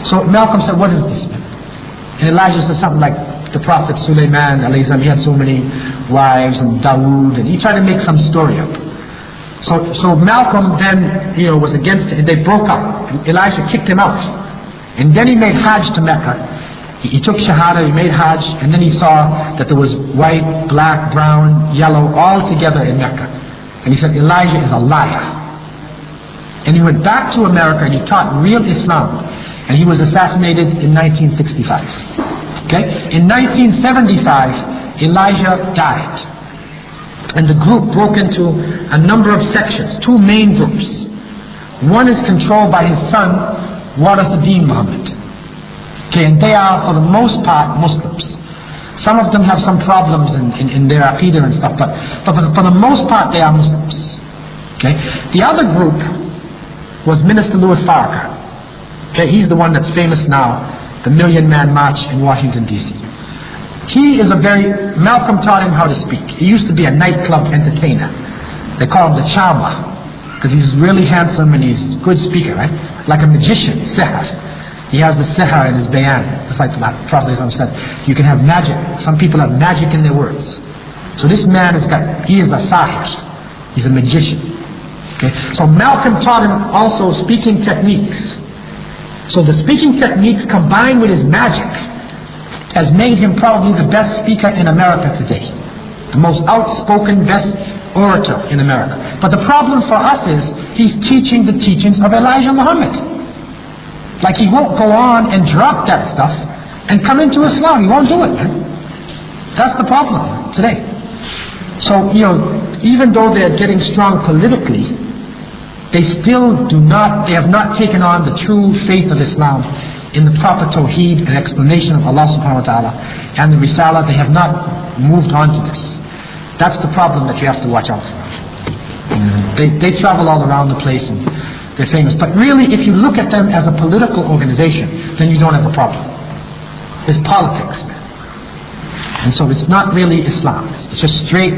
So Malcolm said, what is this? And Elijah said something like the Prophet Sulaiman, he had so many wives, and Dawood, and he tried to make some story up. So Malcolm then, you know, was against it, and they broke up. And Elijah kicked him out. And then he made Hajj to Mecca. He took Shahada, he made Hajj, and then he saw that there was white, black, brown, yellow, all together in Mecca. And he said, Elijah is a liar. And he went back to America and he taught real Islam. And he was assassinated in 1965. Okay? In 1975, Elijah died. And the group broke into a number of sections, two main groups. One is controlled by his son, Waaz Muhammad. Okay, and they are, for the most part, Muslims. Some of them have some problems in their aqidah and stuff, but for the most part, they are Muslims. Okay? The other group was Minister Louis Farrakhan. Okay, he's the one that's famous now, the Million Man March in Washington, D.C. He is Malcolm taught him how to speak. He used to be a nightclub entertainer. They call him the charmer, because he's really handsome and he's a good speaker, right? Like a magician, sihr. He has the sihr in his Bayan, just like the Prophet said. You can have magic. Some people have magic in their words. So this man he is a sahir. He's a magician. Okay? So Malcolm taught him also speaking techniques. So the speaking techniques combined with his magic has made him probably the best speaker in America today. The most outspoken, best orator in America. But the problem for us is he's teaching the teachings of Elijah Muhammad. Like he won't go on and drop that stuff and come into Islam. He won't do it, man. That's the problem today. So, even though they're getting strong politically, they have not taken on the true faith of Islam in the proper tawheed and explanation of Allah subhanahu wa ta'ala and the Risala. They have not moved on to this. That's the problem that you have to watch out for. They travel all around the place and they're famous. But really, if you look at them as a political organization, then you don't have a problem. It's politics. And so it's not really Islam. It's just straight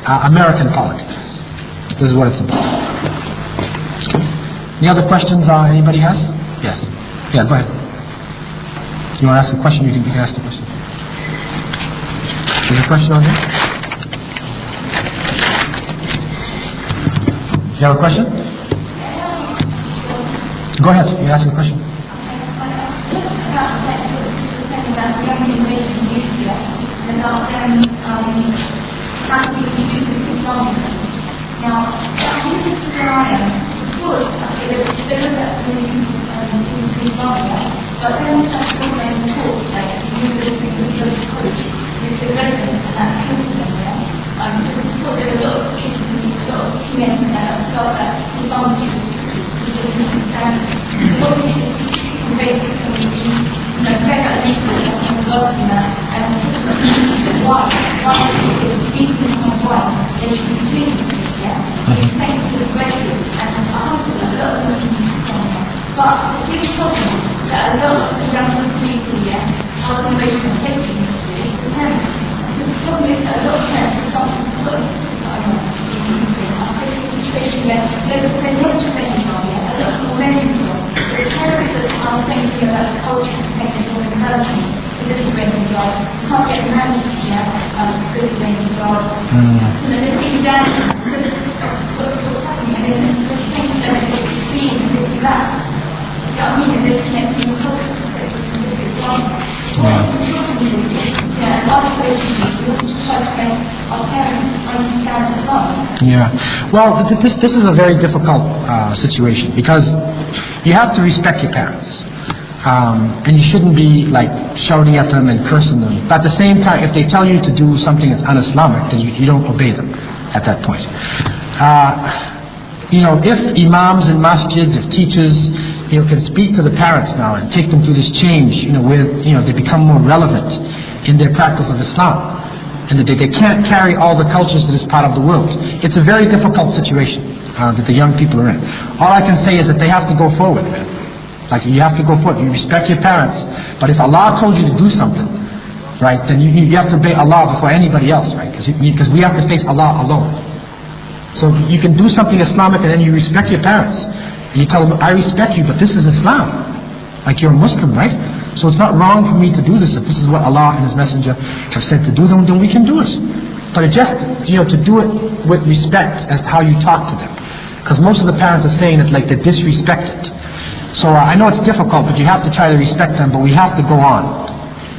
American politics. This is what it's about. Any other questions anybody has? Yes. Yeah, go ahead. You want to ask a question? You can ask the question. There's a question on there? You have a question? Go ahead. You ask the question. Yeah. Well, this is a very difficult situation because you have to respect your parents. And you shouldn't be like shouting at them and cursing them. But at the same time, if they tell you to do something that's un-Islamic, then you don't obey them at that point. If imams and masjids, if teachers, can speak to the parents now and take them through this change, where they become more relevant in their practice of Islam, and that they can't carry all the cultures to this part of the world. It's a very difficult situation that the young people are in. All I can say is that they have to go forward, man. Like, you have to go forward. You respect your parents, but if Allah told you to do something, right, then you have to obey Allah before anybody else, right? Because we have to face Allah alone. So you can do something Islamic and then you respect your parents. And you tell them, I respect you, but this is Islam. Like, you're a Muslim, right? So it's not wrong for me to do this. If this is what Allah and His Messenger have said to do, then we can do it. But it just, to do it with respect as to how you talk to them. Because most of the parents are saying it like they're disrespected. So I know it's difficult, but you have to try to respect them, but we have to go on.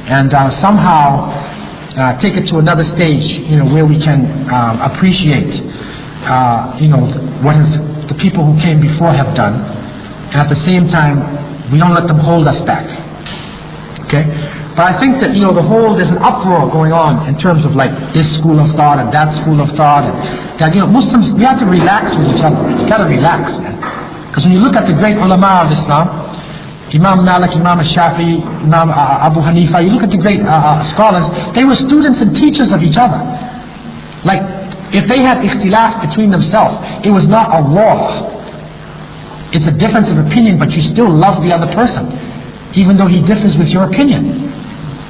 And somehow take it to another stage, where we can appreciate, what has the people who came before have done, and at the same time, we don't let them hold us back. Okay? But I think that, there's an uproar going on in terms of like this school of thought and that school of thought, and that, Muslims, we have to relax with each other. You gotta relax, man. Because when you look at the great ulama of Islam, Imam Malik, Imam Shafi'i, Imam Abu Hanifa, you look at the great scholars, they were students and teachers of each other. Like, if they had ikhtilaf between themselves, it was not a war. It's a difference of opinion, but you still love the other person, even though he differs with your opinion.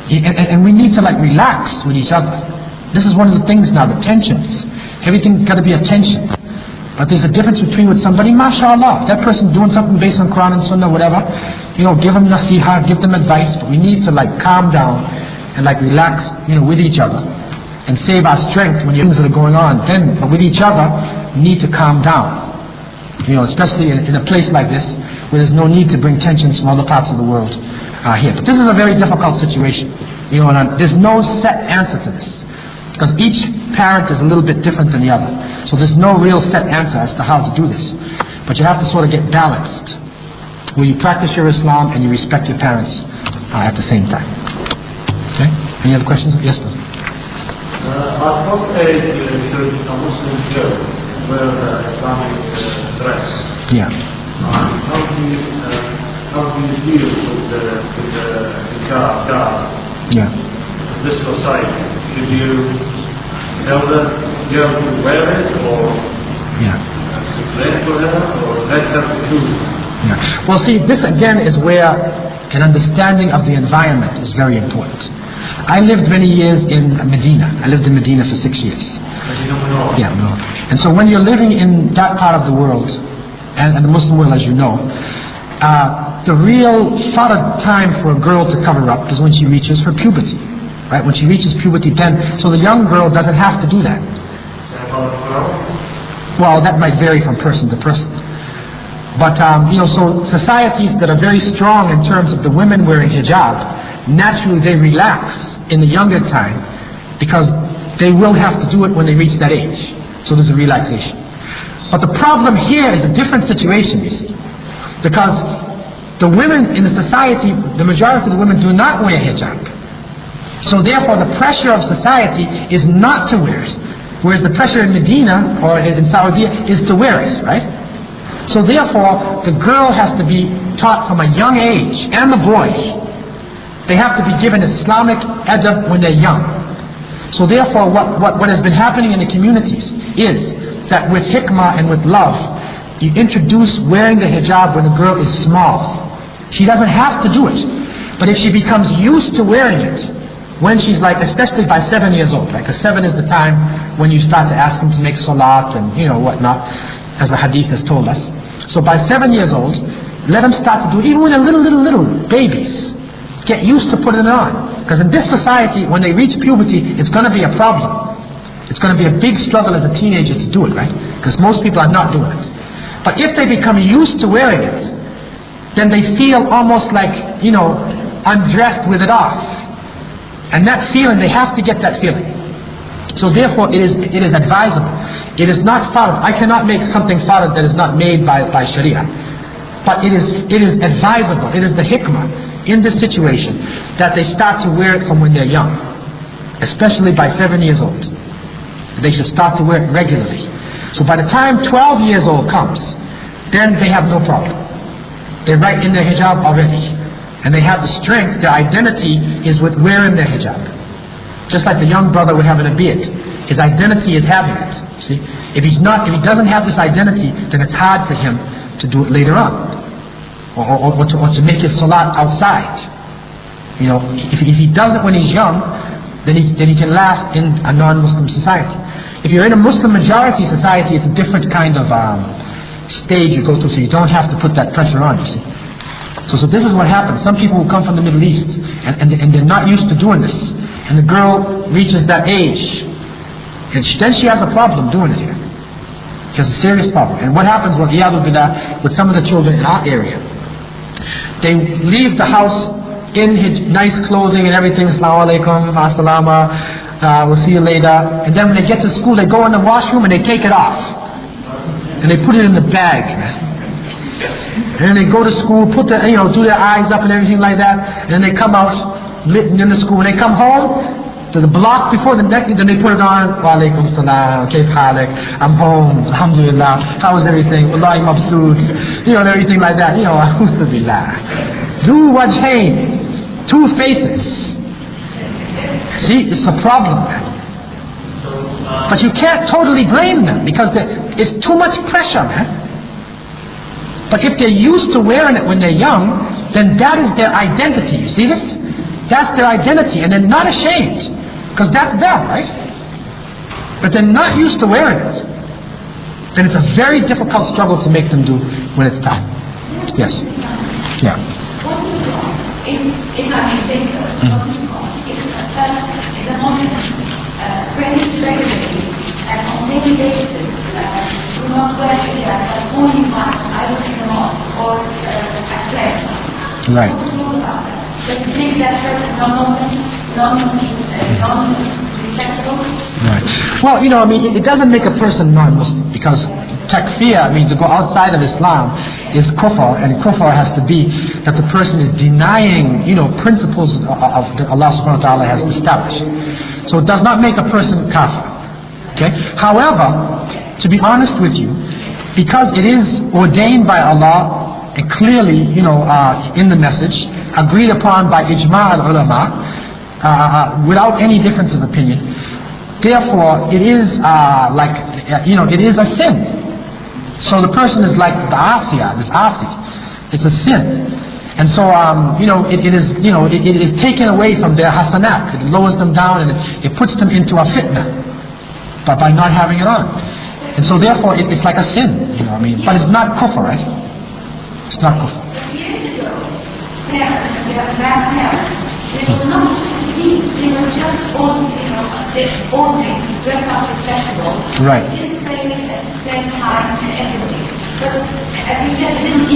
And we need to like relax with each other. This is one of the things now, the tensions. Everything's got to be a tension. But there's a difference between with somebody, mashallah, that person doing something based on Quran and Sunnah, whatever, give them nasiha, give them advice, but we need to like calm down and like relax, with each other and save our strength when things that are going on. Then, but with each other, we need to calm down. Especially in a place like this, where there's no need to bring tensions from other parts of the world here. But this is a very difficult situation, and there's no set answer to this. Because each parent is a little bit different than the other. So there's no real set answer as to how to do this. But you have to sort of get balanced, where you practice your Islam and you respect your parents at the same time. Okay? Any other questions? Yes, please. At what age should a Muslim girl wear the Islamic dress? Yeah. How do you deal with the hijab? Yeah. This society? Should you tell the girl to wear it, or explain to her, or let her choose? Yeah. Well, see, this again is where an understanding of the environment is very important. I lived many years in Medina. I lived in Medina for 6 years. Yeah, no. And so when you're living in that part of the world, and the Muslim world, as you know, the real farad time for a girl to cover up is when she reaches her puberty. Right? When she reaches puberty, then, so the young girl doesn't have to do that. Well, that might vary from person to person. But, so societies that are very strong in terms of the women wearing hijab, naturally they relax in the younger time because they will have to do it when they reach that age. So there's a relaxation. But the problem here is a different situation, you see. Because the women in the society, the majority of the women do not wear hijab. So therefore the pressure of society is not to wear it. Whereas the pressure in Medina or in Saudi is to wear it, right? So therefore the girl has to be taught from a young age, and the boy. They have to be given Islamic adab when they're young. So therefore what has been happening in the communities is that with hikmah and with love, you introduce wearing the hijab when a girl is small. She doesn't have to do it. But if she becomes used to wearing it, when she's like, especially by 7 years old, right? Because 7 is the time when you start to ask them to make salat and whatnot, as the hadith has told us. So by 7 years old, let them start to do it, even when they're little babies. Get used to putting it on. Because in this society, when they reach puberty, it's going to be a problem. It's going to be a big struggle as a teenager to do it, right? Because most people are not doing it. But if they become used to wearing it, then they feel almost like, undressed with it off. And that feeling, they have to get that feeling. So therefore it is advisable. It is not farad. I cannot make something farad that is not made by Sharia. But it is advisable. It is the hikmah in this situation that they start to wear it from when they're young. Especially by 7 years old. They should start to wear it regularly. So by the time 12 years old comes, then they have no problem. They're right in their hijab already. And they have the strength, their identity is with wearing their hijab. Just like the young brother would having a beard. His identity is having it. See? If he doesn't have this identity, then it's hard for him to do it later on. Or to make his salat outside. If he does it when he's young, then he can last in a non-Muslim society. If you're in a Muslim majority society, it's a different kind of stage you go through, so you don't have to put that pressure on, you see. So this is what happens. Some people who come from the Middle East, and they're not used to doing this. And the girl reaches that age, and then she has a problem doing it here. She has a serious problem. And what happens with some of the children in our area? They leave the house in his nice clothing and everything, Assalamu alaikum, As-salama, we'll see you later. And then when they get to school, they go in the washroom and they take it off. and they put it in the bag, man. And then they go to school, put their, do their eyes up and everything like that, and then they come out lit in the school. When they come home, to the block before the neck, then they put it on. Wa alaikum salam, kayf halik, I'm home, alhamdulillah, how was everything? Wallahi mabsood, and everything like that. A'udhu billah. Dhu wajhain, two faces. See, it's a problem, man. But you can't totally blame them because it's too much pressure, man. But if they're used to wearing it when they're young, then that is their identity. You see this? That's their identity, and they're not ashamed, because that's them, right? But they're not used to wearing it. Then it's a very difficult struggle to make them do when it's time. Yes. Yeah. If I may say so, if a person is a Muslim, regularly and on daily basis, do not wear hijab, but only once, either in the mosque or at prayer. Right. Does it make that person non-respectable? Right. Well, it doesn't make a person non-Muslim, because takfir, to go outside of Islam, is kufr, and kufr has to be that the person is denying, principles of that Allah subhanahu wa ta'ala has established. So it does not make a person kafir. Okay? However, to be honest with you, because it is ordained by Allah, and clearly, in the message, agreed upon by ijma' al-ulama, without any difference of opinion, therefore it is it is a sin. So the person is like the asiyah, this asi. It's a sin. And so, it is taken away from their hasanat. It lowers them down and it puts them into a fitna by not having it on. And so therefore it's like a sin, but it's not kufr, right? It's not kufr. They were not deceived, they were just ordinary, dress up professionals. Right. They didn't say it at the same time and everything. But as you said, it is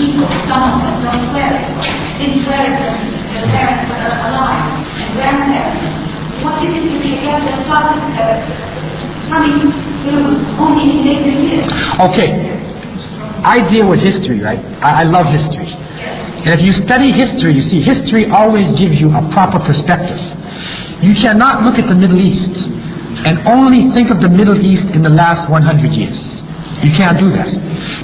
equal. Some of them don't wear it. Didn't wear it when their parents were alive and grandparents. What is it if you get the father coming through only in later years? Okay. I deal with history, right? I love history. And if you study history, you see history always gives you a proper perspective. You cannot look at the Middle East and only think of the Middle East in the last 100 years. You can't do that.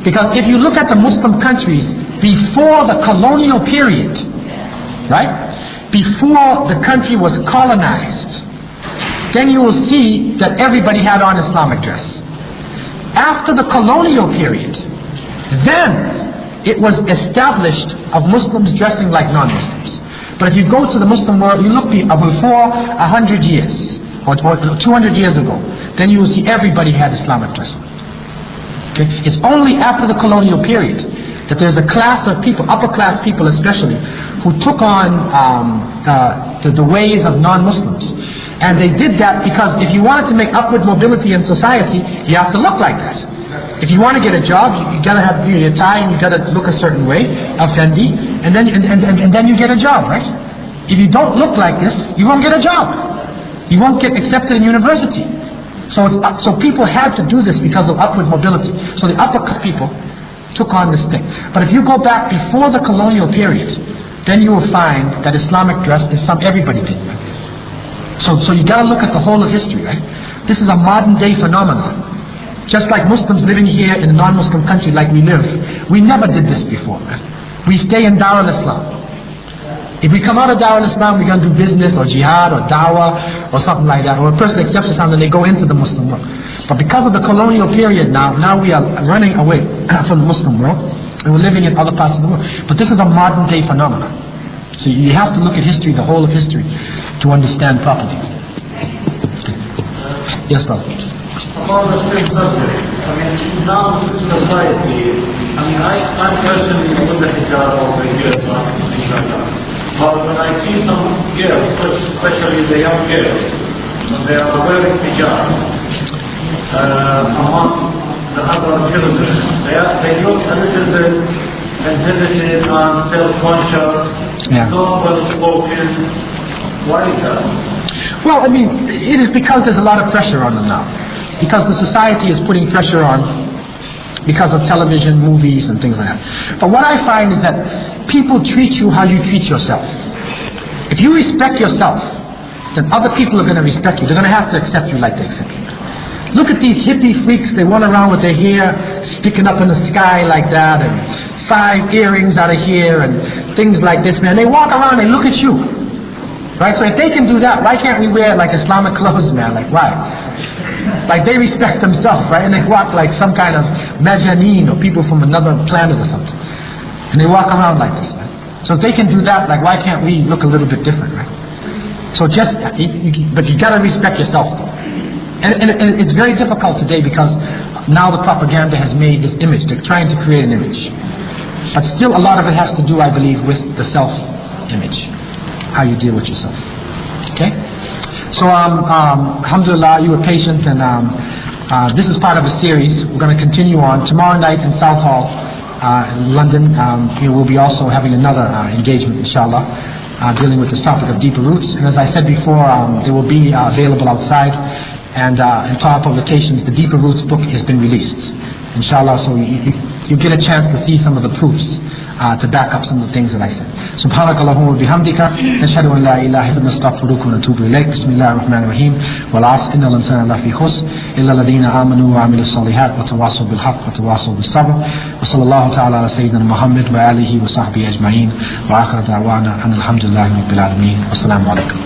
Because if you look at the Muslim countries before the colonial period, right? Before the country was colonized, then you will see that everybody had on Islamic dress. After the colonial period, then it was established of Muslims dressing like non-Muslims. But if you go to the Muslim world, you look before 100 years or 200 years ago, then you will see everybody had Islamic dress. Okay? It's only after the colonial period that there's a class of people, upper class people especially, who took on the ways of non-Muslims. And they did that because if you wanted to make upward mobility in society, you have to look like that. If you want to get a job, you gotta have your tie and you gotta look a certain way, Fendi, and then you get a job, right? If you don't look like this, you won't get a job. You won't get accepted in university. So people had to do this because of upward mobility. So the upper class people took on this thing. But if you go back before the colonial period, then you will find that Islamic dress is something everybody did. So you gotta look at the whole of history, right? This is a modern day phenomenon. Just like Muslims living here in a non-Muslim country like we live, we never did this before, man. We stay in Darul Islam. If we come out of Darul Islam, we're going to do business or jihad or dawah or something like that. Or a person accepts Islam and they go into the Muslim world. But because of the colonial period now we are running away from the Muslim world and we're living in other parts of the world. But this is a modern day phenomenon. So you have to look at history, the whole of history, to understand properly. Yes, brother. About the same subject, now society, I'm personally with the hijab over here, but when I see some girls, especially the young girls, when they are wearing hijab, among the other children, they look a little bit inhibited and self-conscious, not well-spoken. Why is that? Well, it is because there's a lot of pressure on them now. Because the society is putting pressure on because of television, movies, and things like that. But what I find is that people treat you how you treat yourself. If you respect yourself, then other people are going to respect you. They're going to have to accept you like they accept you. Look at these hippie freaks. They run around with their hair sticking up in the sky like that, and 5 earrings out of here, and things like this, man. They walk around, they look at you. Right? So if they can do that, why can't we wear like Islamic clothes, man? Like, why? Like, they respect themselves, right? And they walk like some kind of Majaneen or people from another planet or something. And they walk around like this, right? So if they can do that, like, why can't we look a little bit different, right? So just, but you gotta respect yourself, though. And it's very difficult today because now the propaganda has made this image. They're trying to create an image. But still a lot of it has to do, I believe, with the self-image. How you deal with yourself. Okay? So, alhamdulillah, you were patient, and this is part of a series. We're going to continue on. Tomorrow night in South Hall, in London, we'll be also having another engagement, inshallah, dealing with this topic of deeper roots. And as I said before, they will be available outside. And in top publications, the Deeper Roots book has been released, inshallah. So you get a chance to see some of the proofs to back up some of the things that I said. Subhanakallahumma wa bihamdika, nashhadu an la ilaha illa anta, nastaghfiruka wa natubu ilayk. Bismillahir rahmanir rahim. Wal 'asr, innal insana lafi khusr, illa alladhina amanu wa 'amilus solihat wa tawasaw bil haqq wa tawasaw bis sabr. Wa sallallahu ta'ala ala sayyidina Muhammad wa alihi wa sahbihi ajma'in. Wa akhir da'wana alhamdulillahi rabbil alamin. Wassalamu alaikum.